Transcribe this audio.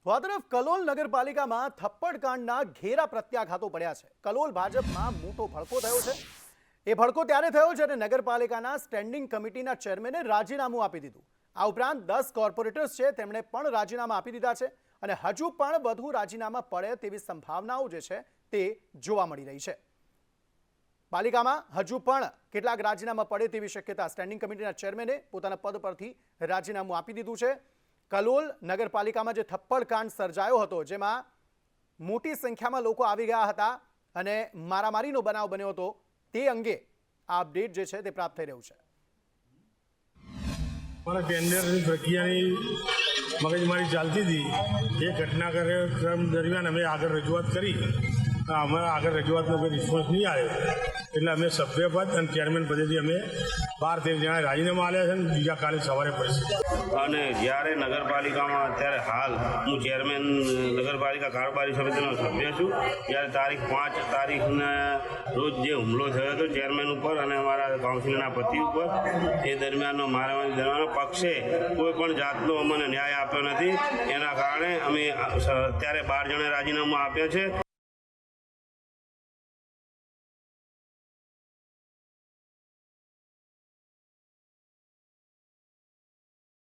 તો આ તરફ કલોલ નગરપાલિકામાં થપ્પડકાંડના ઘેરા પ્રત્યાઘાતો પડ્યા છે। કલોલ ભાજપમાં મોટો ભડકો થયો છે। એ ભડકો ત્યારે થયો જ્યારે નગરપાલિકાના સ્ટેન્ડિંગ કમિટીના ચેરમેને રાજીનામું આપી દીધું। આ ઉપરાંત 10 કોર્પોરેટર્સ છે તેમણે પણ રાજીનામા આપી દીધા છે અને હજુ પણ વધુ રાજીનામા પડે તેવી સંભાવનાઓ જે છે તે જોવા મળી રહી છે। પાલિકામાં હજુ પણ કેટલાક રાજીનામા પડે તેવી શક્યતા સ્ટેન્ડિંગ કમિટીના ચેરમેને પોતાના પદ પરથી રાજીનામું આપી દીધું છે। કલોલ નગરપાલિકામાં જે થપ્પડકાંડ સર્જાયો હતો જેમાં મોટી સંખ્યામાં લોકો આવી ગયા હતા અને મારામારીનો બનાવ બન્યો હતો તે અંગે આ અપડેટ જે છે તે પ્રાપ્ત થઈ રહ્યું છે। મારા ટેન્ડરની પ્રક્રિયાની મગજમારી ચાલતી હતી એ ઘટનાક્રમ દરમિયાન અમે આગળ રજૂઆત કરી। અમારા આગળ રજૂઆતનો કોઈ રિસ્પોન્સ નહીં આવ્યો એટલે અમે સભ્યપદ અને ચેરમેન પદેથી અમે 12-13 જણા રાજીનામા આપ્યા છે અને બીજા કાલે સવારે પડશે। અને જ્યારે નગરપાલિકામાં અત્યારે હાલ હું ચેરમેન નગરપાલિકા કારોબારી સમિતિનો સભ્ય છું, જ્યારે તારીખ 5 તારીખના રોજ જે હુમલો થયો હતો ચેરમેન ઉપર અને અમારા કાઉન્સિલરના પતિ ઉપર, એ દરમિયાનનો મારામારી દરમિયાન પક્ષે કોઈ પણ જાતનો અમને ન્યાય આપ્યો નથી। એના કારણે અમે અત્યારે 12 જણે રાજીનામું આપ્યા છે।